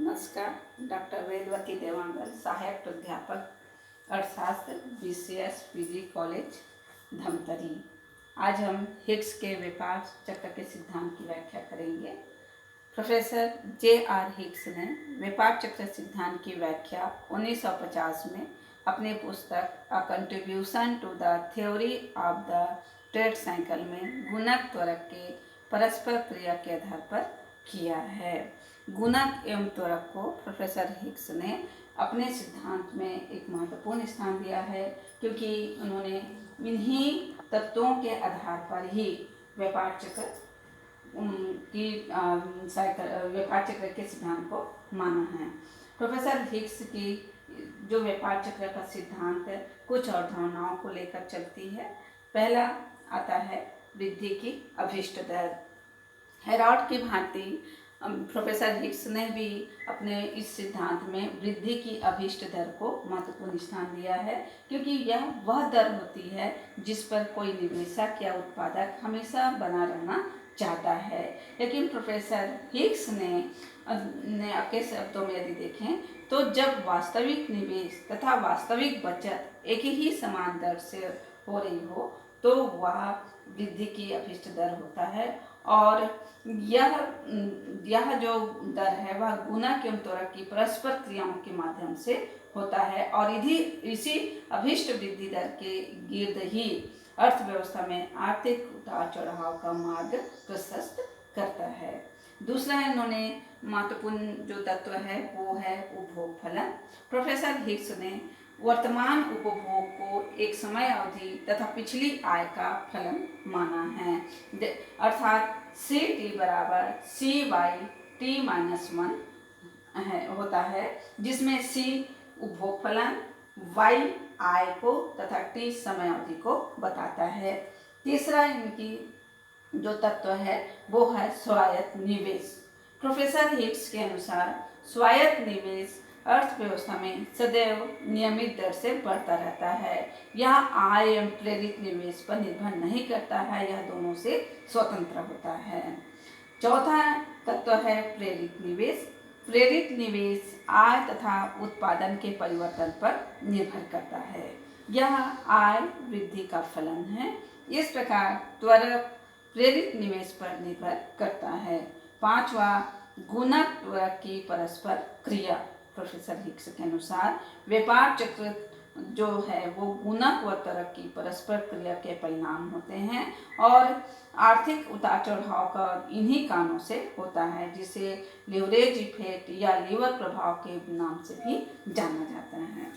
नमस्कार। डॉक्टर वेदवती देवांगन, सहायक प्राध्यापक अर्थशास्त्र, BCS PG कॉलेज धमतरी। आज हम हिग्स के व्यापार चक्र के सिद्धांत की व्याख्या करेंगे। Professor J.R. हिग्स ने व्यापार चक्र सिद्धांत की व्याख्या 1950 में अपनी पुस्तक a contribution to the theory of the trade cycle में गुणक त्वरक के परस्पर क्रिया के आधार पर किया है। गुणक एवं त्वरक को प्रोफेसर हिग्स ने अपने सिद्धांत में एक महत्वपूर्ण स्थान दिया है, क्योंकि उन्होंने इन्हीं तत्वों के आधार पर ही व्यापार चक्र की व्यापार चक्र के सिद्धांत को माना है। प्रोफेसर हिग्स की जो व्यापार चक्र का सिद्धांत है, कुछ अवधारणाओं को लेकर चलती है। पहला आता है वृद्धि की अभीष्ट दर। हेरॉड की भांति प्रोफेसर हिग्स ने भी अपने इस सिद्धांत में वृद्धि की अभीष्ट दर को महत्वपूर्ण स्थान दिया है, क्योंकि यह वह दर होती है जिस पर कोई निवेशक या उत्पादक हमेशा बना रहना चाहता है। लेकिन प्रोफेसर हिग्स ने अपने शब्दों में यदि देखें तो जब वास्तविक निवेश तथा वास्तविक बचत एक ही समान दर से हो रही हो तो वह वृद्धि की अभीष्ट दर होता है, और यह जो दर है वह गुणक एवं त्वरक की परस्पर क्रियाओं के माध्यम से होता है, और इसी अभीष्ट वृद्धि दर के गिर्द ही अर्थव्यवस्था में आर्थिक उतार चढ़ाव का मार्ग प्रशस्त करता है। दूसरा इन्होंने महत्वपूर्ण जो तत्व है वो है उपभोग फलन। प्रोफेसर हिग्स ने वर्तमान उपभोग को एक समय अवधि तथा पिछली आय का फलन माना है, अर्थात CT बराबर C/T-1 होता है, जिसमें C उपभोग फलन, Y आय को तथा T समय अवधि को बताता है। तीसरा इनकी जो तत्व है वो है स्वायत्त निवेश। प्रोफेसर हिग्स के अनुसार स्वायत्त निवेश अर्थव्यवस्था में सदैव नियमित दर से बढ़ता रहता है। यह आय एवं प्रेरित निवेश पर निर्भर नहीं करता है, यह दोनों से स्वतंत्र होता है। चौथा तत्व है प्रेरित निवेश। प्रेरित निवेश आय तथा उत्पादन के परिवर्तन पर निर्भर करता है। यह आय वृद्धि का फलन है। इस प्रकार त्वरक प्रेरित निवेश पर निर्भर करता है। पांचवा गुणक त्वरक की परस्पर क्रिया। प्रोफेसर हिग्स के अनुसार व्यापार चक्र जो है वो गुणक व त्वरक की परस्पर क्रिया के परिणाम होते हैं, और आर्थिक उतार चढ़ाव का इन्हीं कारणों से होता है, जिसे लीवरेज इफेक्ट या लीवर प्रभाव के नाम से भी जाना जाता है।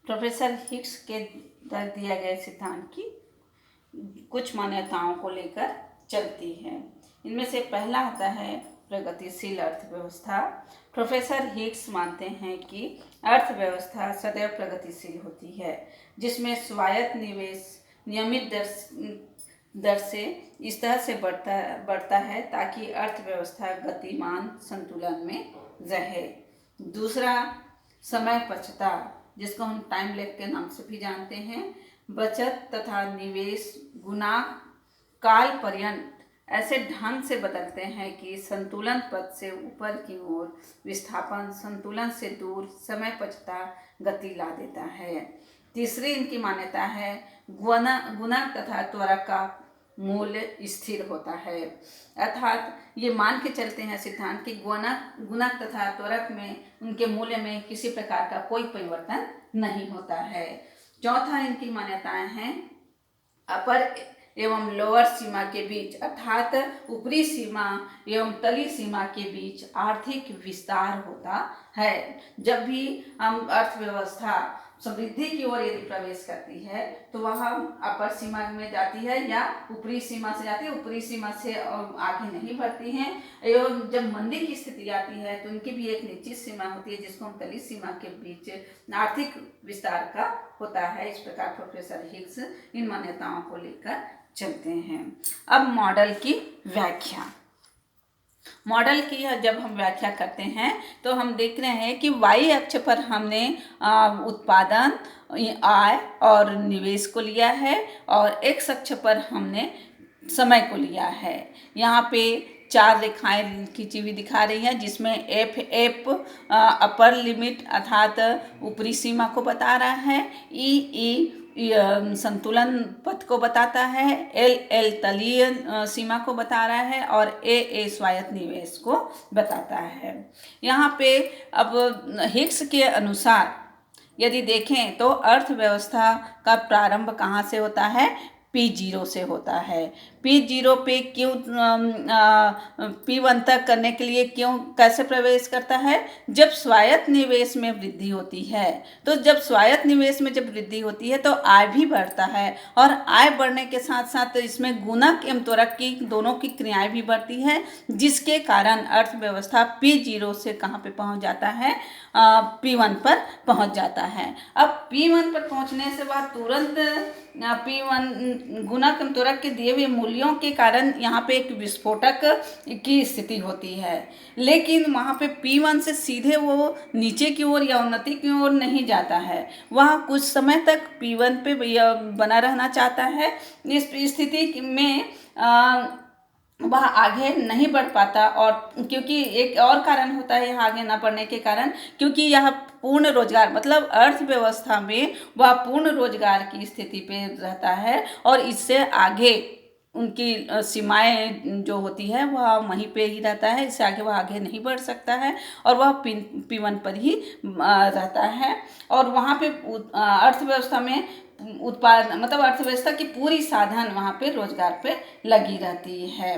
प्रोफेसर हिग्स के द्वारा दिया गया सिद्धांत की कुछ मान्यताओं को लेकर चलती है। इनमें से पहला आता है प्रगतिशील अर्थव्यवस्था। प्रोफेसर हिग्स मानते हैं कि अर्थव्यवस्था सदैव प्रगतिशील होती है, जिसमें स्वायत्त निवेश नियमित दर से इस तरह से बढ़ता है ताकि अर्थव्यवस्था गतिमान संतुलन में रहे। दूसरा समय पचता, जिसको हम टाइम लैग के नाम से भी जानते हैं। बचत तथा निवेश गुणांक काल पर्यंत ऐसे ढंग से बदलते हैं कि संतुलन पद से ऊपर की ओर विस्थापन संतुलन से दूर समय पचता गति ला देता है। तीसरी इनकी मान्यता है गुणक तथा त्वरक का मूल्य स्थिर होता है, अर्थात ये मान के चलते हैं सिद्धांत कि गुणक तथा त्वरक में उनके मूल्य में किसी प्रकार का कोई परिवर्तन नहीं होता है। चौथा इनकी मान्यताएं हैं अपर एवं लोअर सीमा के बीच, अर्थात ऊपरी सीमा एवं तली सीमा के बीच आर्थिक विस्तार होता है। जब भी हम अर्थव्यवस्था समृद्धि की ओर यदि प्रवेश करती है तो वह अपर सीमा में जाती है या ऊपरी सीमा से जाती है, ऊपरी सीमा से आगे नहीं बढ़ती हैं। एवं जब मंदी की स्थिति आती है तो उनकी भी एक निश्चित सीमा होती है, जिसको हम तली सीमा के बीच आर्थिक विस्तार का होता है। इस प्रकार प्रोफेसर हिग्स इन मान्यताओं को लेकर चलते हैं। अब मॉडल की व्याख्या। मॉडल की जब हम व्याख्या करते हैं तो हम देख रहे हैं कि y अक्ष पर हमने उत्पादन, आय और निवेश को लिया है, और x अक्ष पर हमने समय को लिया है। यहाँ पे 4 रेखाएं खींची हुई दिखा रही हैं, जिसमें एफ अपर लिमिट अर्थात ऊपरी सीमा को बता रहा है, ई संतुलन पथ को बताता है, एल तलीय सीमा को बता रहा है और ए स्वायत्त निवेश को बताता है। यहाँ पे अब हिग्स के अनुसार यदि देखें तो अर्थव्यवस्था का प्रारंभ कहाँ से होता है? P0 से होता है। P0 पे क्यों P1 तक करने के लिए क्यों कैसे प्रवेश करता है? जब स्वायत्त निवेश में वृद्धि होती है। तो जब स्वायत्त निवेश में जब वृद्धि होती है तो आय भी बढ़ता है और आय बढ़ने के साथ साथ इसमें गुणक एवं त्वरक की दोनों की क्रियाएं भी बढ़ती है, जिसके कारण अर्थव्यवस्था P0 से कहाँ पे पहुँच जाता है? P1 पर पहुँच जाता है। अब P1 पर पहुँचने से बाद तुरंत P1 गुणक त्वरक के दिए हुए मूल्यों के कारण यहाँ पे एक विस्फोटक की स्थिति होती है, लेकिन वहाँ पे P1 से सीधे वो नीचे की ओर या उन्नति की ओर नहीं जाता है। वह कुछ समय तक P1 पे बना रहना चाहता है। इस स्थिति में वह आगे नहीं बढ़ पाता, और क्योंकि एक और कारण होता है यहाँ आगे ना बढ़ने के कारण, क्योंकि यह पूर्ण रोजगार मतलब अर्थव्यवस्था में वह पूर्ण रोजगार की स्थिति पे रहता है और इससे आगे उनकी सीमाएं जो होती है वह वहीं पे ही रहता है, इससे आगे वह आगे नहीं बढ़ सकता है और वह P1 पर ही रहता है। और वहाँ पे अर्थव्यवस्था में उत्पादन मतलब अर्थव्यवस्था की पूरी साधन वहाँ पे रोजगार पे लगी रहती है।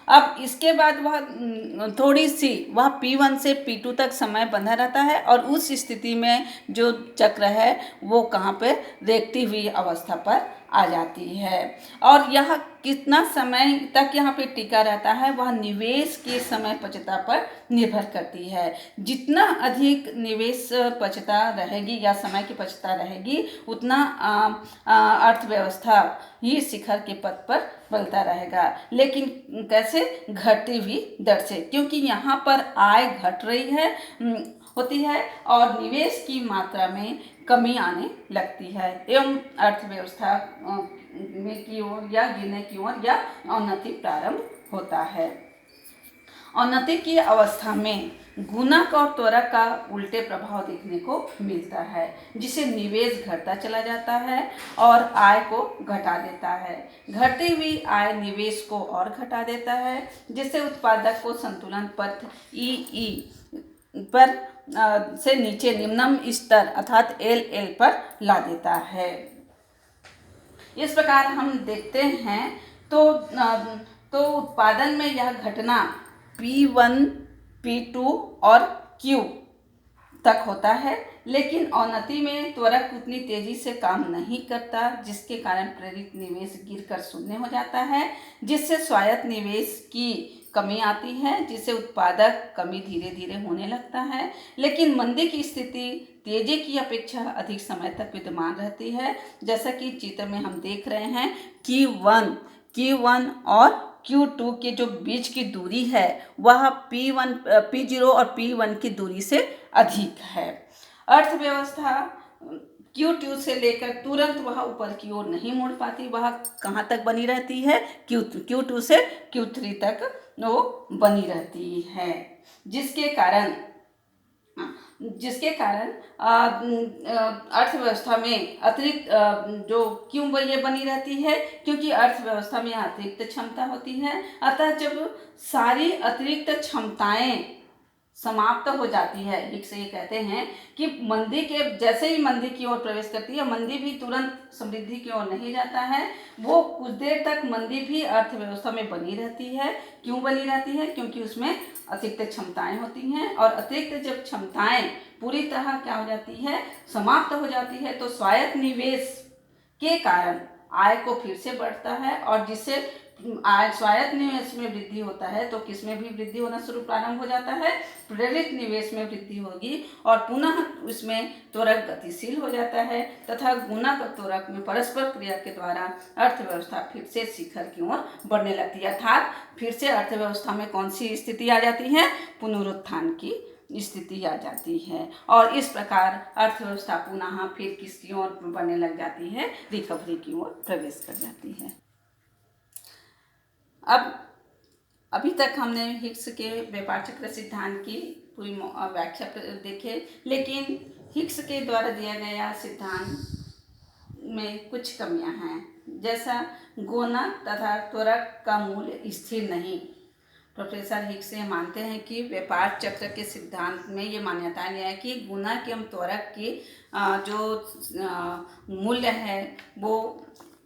अब इसके बाद वह थोड़ी सी वह P1 से P2 तक समय बंधा रहता है और उस स्थिति में जो चक्र है वो कहाँ पे रेखती हुई अवस्था पर आ जाती है। और यह कितना समय तक यहाँ पे टिका रहता है वह निवेश के समय पचता पर निर्भर करती है। जितना अधिक निवेश पचता रहेगी या समय की पचता रहेगी उतना अर्थव्यवस्था ही शिखर के पथ पर बलता रहेगा, लेकिन कैसे? घटती हुई दर से, क्योंकि यहाँ पर आय घट रही है होती है और निवेश की मात्रा में कमी आने लगती है एवं अर्थव्यवस्था में की ओर या गिरने की ओर या अवनति प्रारंभ होता है। अवनति की अवस्था में गुणक और त्वरक का उल्टे प्रभाव देखने को मिलता है, जिसे निवेश घटता चला जाता है और आय को घटा देता है। घटती हुई आय निवेश को और घटा देता है, जिससे उत्पादक को संतुलन पथ ई पर से नीचे निम्नम स्तर अर्थात LL पर ला देता है। इस प्रकार हम देखते हैं तो उत्पादन में यह घटना P1, P2 और Q तक होता है, लेकिन अवनति में त्वरक उतनी तेजी से काम नहीं करता, जिसके कारण प्रेरित निवेश गिरकर शून्य हो जाता है, जिससे स्वायत्त निवेश की कमी आती है, जिससे उत्पादक कमी धीरे धीरे होने लगता है। लेकिन मंदी की स्थिति तेजी की अपेक्षा अधिक समय तक विद्यमान रहती है, जैसा कि चित्र में हम देख रहे हैं। Q1 और Q2 के जो बीच की दूरी है वह P0 और P1 की दूरी से अधिक है। अर्थव्यवस्था Q2 से लेकर तुरंत वह ऊपर की ओर नहीं मुड़ पाती, वह कहाँ तक बनी रहती है? Q2 से Q3 तक वो बनी रहती है, जिसके कारण अर्थव्यवस्था में अतिरिक्त जो क्यों ये बनी रहती है? क्योंकि अर्थव्यवस्था में अतिरिक्त क्षमता होती है। अतः जब सारी अतिरिक्त क्षमताएं समाप्त हो जाती है, हिग्स ये कहते हैं कि मंदी के जैसे ही मंदी की ओर प्रवेश करती है, मंदी भी तुरंत समृद्धि की ओर नहीं जाता है, वो कुछ देर तक मंदी भी अर्थव्यवस्था में बनी रहती है। क्यों बनी रहती है? क्योंकि उसमें अतिरिक्त क्षमताएं होती हैं और अतिरिक्त जब क्षमताएं पूरी तरह क्या हो जाती है? समाप्त हो जाती है, तो स्वायत्त निवेश के कारण आय को फिर से बढ़ता है और जिससे आय स्वायत्त निवेश में वृद्धि होता है तो किसमें भी वृद्धि होना शुरू प्रारंभ हो जाता है? प्रेरित निवेश में वृद्धि होगी और पुनः उसमें त्वरक गतिशील हो जाता है तथा गुणक और त्वरक में परस्पर क्रिया के द्वारा अर्थव्यवस्था फिर से शिखर की ओर बढ़ने लगती है। अर्थात फिर से अर्थव्यवस्था में कौन सी स्थिति आ जाती है? पुनरुत्थान की स्थिति आ जाती है और इस प्रकार अर्थव्यवस्था पुनः फिर किसकी ओर बढ़ने लग जाती है? रिकवरी की ओर प्रवेश कर जाती है। अब अभी तक हमने हिग्स के व्यापार चक्र सिद्धांत की पूरी व्याख्या देखे, लेकिन हिग्स के द्वारा दिया गया सिद्धांत में कुछ कमियां हैं। जैसा गुणक तथा त्वरक का मूल्य स्थिर नहीं। प्रोफेसर हिग्स ये मानते हैं कि व्यापार चक्र के सिद्धांत में ये मान्यता है कि गुणक एवं त्वरक की जो मूल्य है वो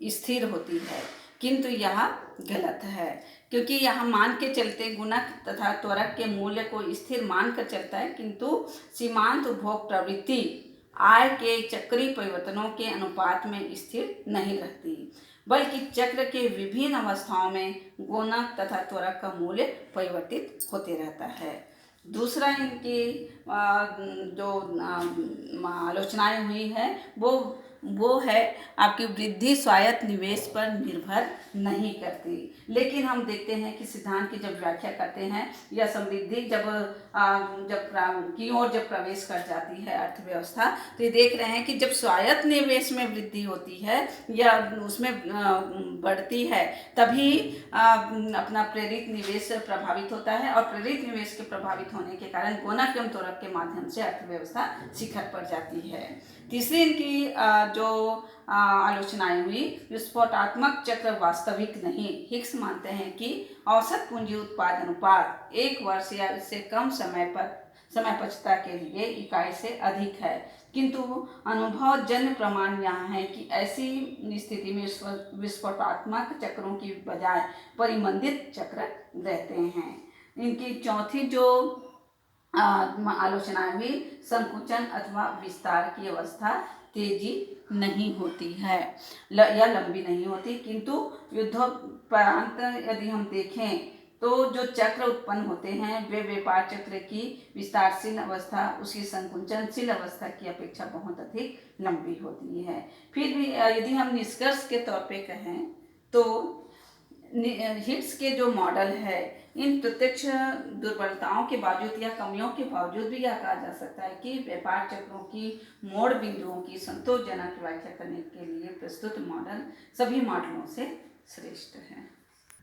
स्थिर होती है, किंतु यह गलत है, क्योंकि यहाँ मान के चलते गुणक तथा त्वरक के मूल्य को स्थिर मान कर चलता है, किंतु सीमांत उपभोग प्रवृत्ति आय के चक्रीय परिवर्तनों के अनुपात में स्थिर नहीं रहती, बल्कि चक्र के विभिन्न अवस्थाओं में गुणक तथा त्वरक का मूल्य परिवर्तित होते रहता है। दूसरा इनकी जो आलोचनाएं हुई है वो है आपकी वृद्धि स्वायत्त निवेश पर निर्भर नहीं करती। लेकिन हम देखते हैं कि सिद्धांत की जब व्याख्या करते हैं या समृद्धि की ओर जब प्रवेश कर जाती है अर्थव्यवस्था, तो ये देख रहे हैं कि जब स्वायत्त निवेश में वृद्धि होती है या उसमें बढ़ती है, तभी अपना प्रेरित निवेश प्रभावित होता है, और प्रेरित निवेश के प्रभावित होने के कारण गुणक एवं त्वरक के माध्यम से अर्थव्यवस्था शिखर पर जाती है। तीसरी इनकी जो आलोचनाएं हुई, विस्फोटात्मक चक्र वास्तविक नहीं। हिग्स मानते हैं कि औसत पूंजी उत्पाद अनुपात 1 वर्ष या इससे कम समय पचता के लिए इकाई से अधिक है, किंतु अनुभव जन्य प्रमाण यहाँ है कि ऐसी स्थिति में विस्फोटात्मक चक्रों की बजाय परिमंदित चक्र रहते हैं। इनकी चौथी जो आलोचना हुई, संकुचन अथवा विस्तार की अवस्था तेजी नहीं होती है या लंबी नहीं होती, किंतु युद्धोपरांत यदि हम देखें तो जो चक्र उत्पन्न होते हैं वे व्यापार चक्र की विस्तारशील अवस्था उसकी संकुचनशील अवस्था की अपेक्षा बहुत अधिक लंबी होती है। फिर भी यदि हम निष्कर्ष के तौर पे कहें तो हिग्स के जो मॉडल है, इन प्रत्यक्ष दुर्बलताओं के बावजूद या कमियों के बावजूद भी यह कहा जा सकता है कि व्यापार चक्रों की मोड़ बिंदुओं की संतोषजनक व्याख्या करने के लिए प्रस्तुत मॉडल सभी मॉडलों से श्रेष्ठ है।